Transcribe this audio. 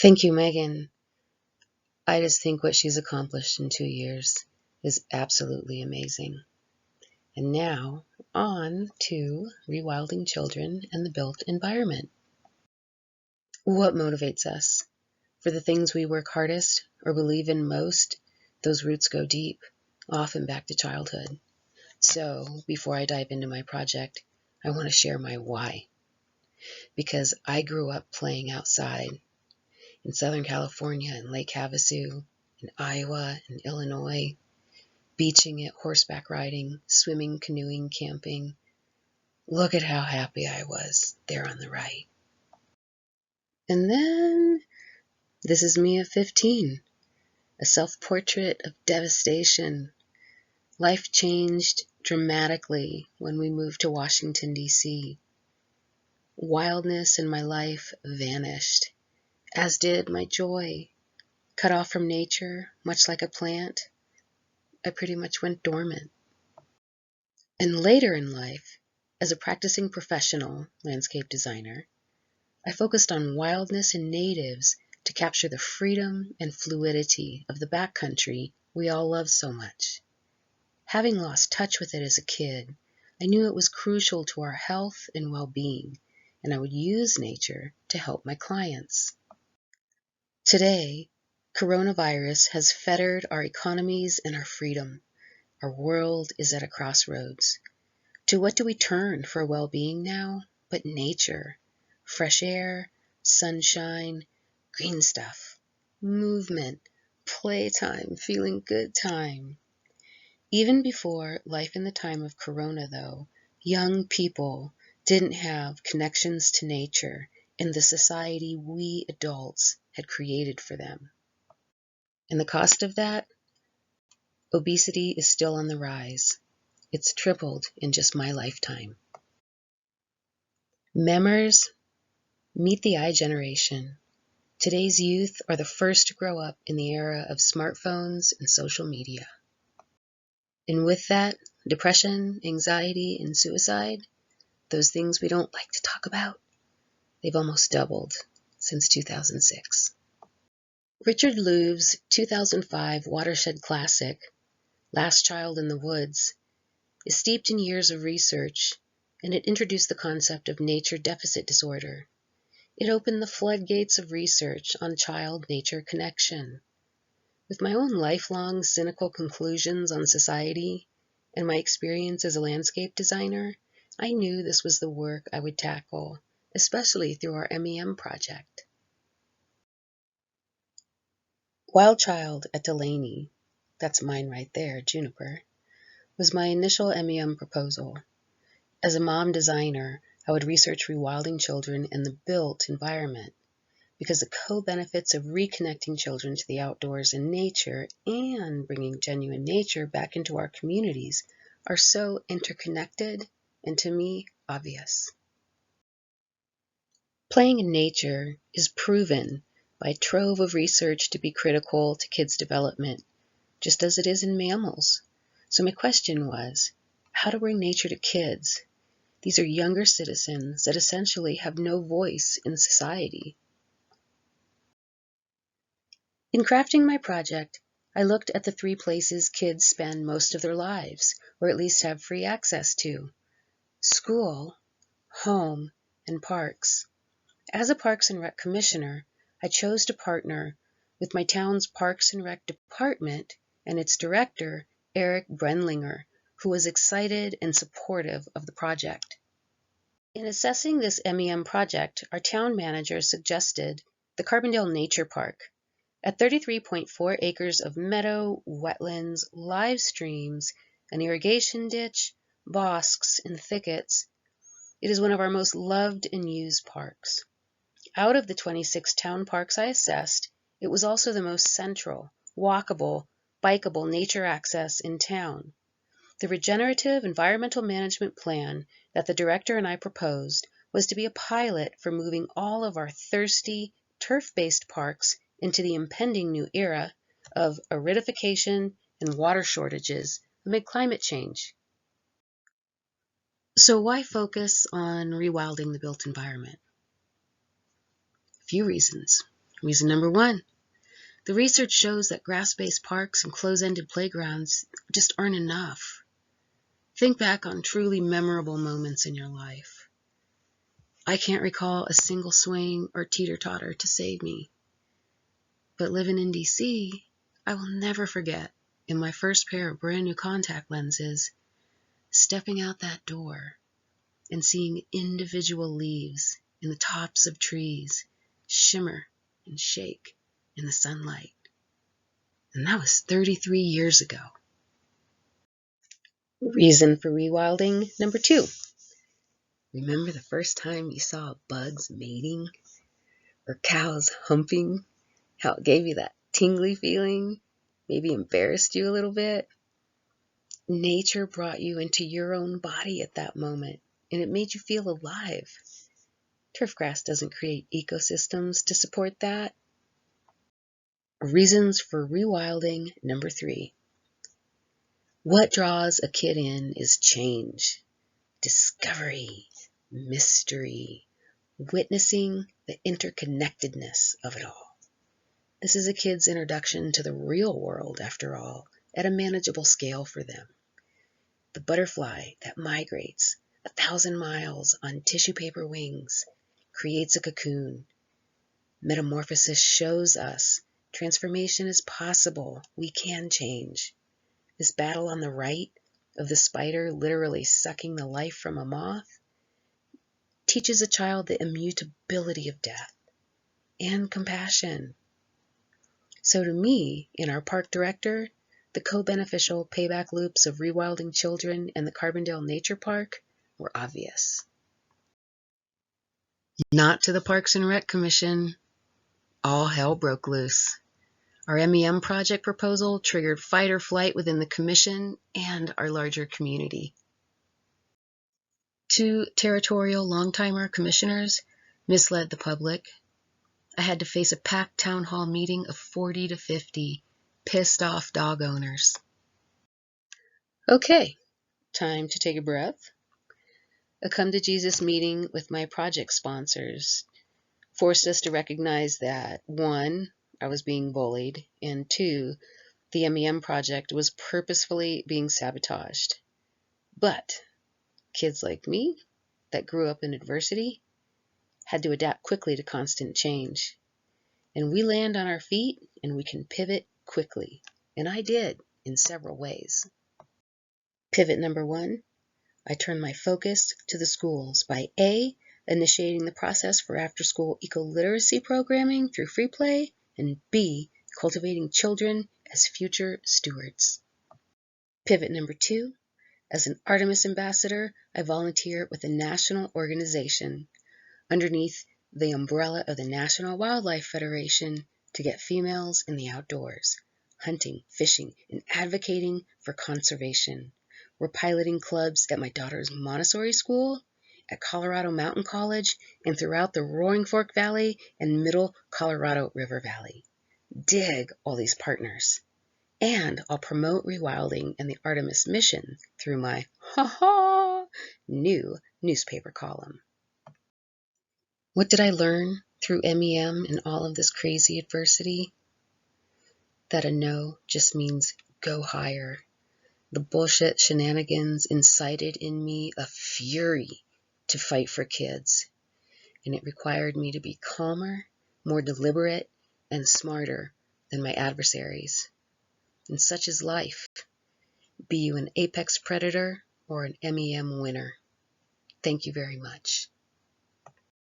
Thank you, Megan. I just think what she's accomplished in 2 years is absolutely amazing. And now, on to rewilding children and the built environment. What motivates us? For the things we work hardest or believe in most, those roots go deep, often back to childhood. So, before I dive into my project, I want to share my why. Because I grew up playing outside in Southern California, in Lake Havasu, in Iowa, in Illinois, beaching it, horseback riding, swimming, canoeing, camping. Look at how happy I was there on the right. And then this is me at 15, a self-portrait of devastation. Life changed dramatically when we moved to Washington, D.C. Wildness in my life vanished, as did my joy. Cut off from nature, much like a plant, I pretty much went dormant. And later in life, as a practicing professional landscape designer, I focused on wildness and natives to capture the freedom and fluidity of the backcountry we all love so much. Having lost touch with it as a kid, I knew it was crucial to our health and well-being, and I would use nature to help my clients. Today, coronavirus has fettered our economies and our freedom. Our world is at a crossroads. To what do we turn for well-being now but nature? Fresh air, sunshine, green stuff, movement, playtime, feeling good time. Even before life in the time of Corona, though, young people didn't have connections to nature in the society we adults had created for them. And the cost of that? Obesity is still on the rise. It's tripled in just my lifetime. Memmers, meet the I generation. Today's youth are the first to grow up in the era of smartphones and social media. And with that, depression, anxiety, and suicide, those things we don't like to talk about, they've almost doubled since 2006. Richard Louve's 2005 watershed classic, Last Child in the Woods, is steeped in years of research, and it introduced the concept of nature deficit disorder. It opened the floodgates of research on child-nature connection. With my own lifelong cynical conclusions on society and my experience as a landscape designer, I knew this was the work I would tackle, especially through our MEM project. Wild Child at Delaney, that's mine right there, Juniper, was my initial MEM proposal. As a mom designer, I would research rewilding children in the built environment, because the co-benefits of reconnecting children to the outdoors and nature and bringing genuine nature back into our communities are so interconnected and, to me, obvious. Playing in nature is proven by a trove of research to be critical to kids' development, just as it is in mammals. So my question was, how to bring nature to kids? These are younger citizens that essentially have no voice in society. In crafting my project, I looked at the 3 places kids spend most of their lives, or at least have free access to: school, home, and parks. As a Parks and Rec Commissioner, I chose to partner with my town's Parks and Rec Department and its director, Eric Brenlinger, who was excited and supportive of the project. In assessing this MEM project, our town manager suggested the Carbondale Nature Park. At 33.4 acres of meadow, wetlands, live streams, an irrigation ditch, bosques, and thickets, it is one of our most loved and used parks. Out of the 26 town parks I assessed, it was also the most central, walkable, bikeable nature access in town. The regenerative environmental management plan that the director and I proposed was to be a pilot for moving all of our thirsty, turf-based parks into the impending new era of aridification and water shortages amid climate change. So why focus on rewilding the built environment? A few reasons. Reason number 1. The research shows that grass-based parks and close-ended playgrounds just aren't enough. Think back on truly memorable moments in your life. I can't recall a single swing or teeter-totter to save me. But living in DC, I will never forget, in my first pair of brand new contact lenses, stepping out that door and seeing individual leaves in the tops of trees shimmer and shake in the sunlight. And that was 33 years ago. Reason for rewilding number 2. Remember the first time you saw bugs mating or cows humping? How it gave you that tingly feeling, maybe embarrassed you a little bit? Nature brought you into your own body at that moment, and it made you feel alive. Turfgrass doesn't create ecosystems to support that. Reasons for rewilding number 3. What draws a kid in is change, discovery, mystery, witnessing the interconnectedness of it all. This is a kid's introduction to the real world, after all, at a manageable scale for them. The butterfly that migrates 1,000 miles on tissue paper wings creates a cocoon. Metamorphosis shows us transformation is possible. We can change. This battle on the right of the spider literally sucking the life from a moth teaches a child the immutability of death and compassion. So to me, in our park director, the co-beneficial payback loops of rewilding children and the Carbondale Nature Park were obvious. Not to the Parks and Rec Commission. All hell broke loose. Our MEM project proposal triggered fight or flight within the commission and our larger community. 2 territorial long-timer commissioners misled the public. I had to face a packed town hall meeting of 40 to 50 pissed off dog owners. Okay, time to take a breath. A come to Jesus meeting with my project sponsors forced us to recognize that 1, I was being bullied, and 2, the MEM project was purposefully being sabotaged. But kids like me that grew up in adversity had to adapt quickly to constant change. And we land on our feet and we can pivot quickly. And I did in several ways. Pivot number 1, I turned my focus to the schools by A, initiating the process for after-school eco-literacy programming through free play, and B, cultivating children as future stewards. Pivot number 2, as an Artemis ambassador, I volunteer with a national organization underneath the umbrella of the National Wildlife Federation to get females in the outdoors, hunting, fishing, and advocating for conservation. We're piloting clubs at my daughter's Montessori school, at Colorado Mountain College, and throughout the Roaring Fork Valley and Middle Colorado River Valley. Dig all these partners. And I'll promote rewilding and the Artemis mission through my new newspaper column. What did I learn through MEM and all of this crazy adversity? That a no just means go higher. The bullshit shenanigans incited in me a fury to fight for kids, and it required me to be calmer, more deliberate, and smarter than my adversaries. And such is life, be you an apex predator or an MEM winner. Thank you very much.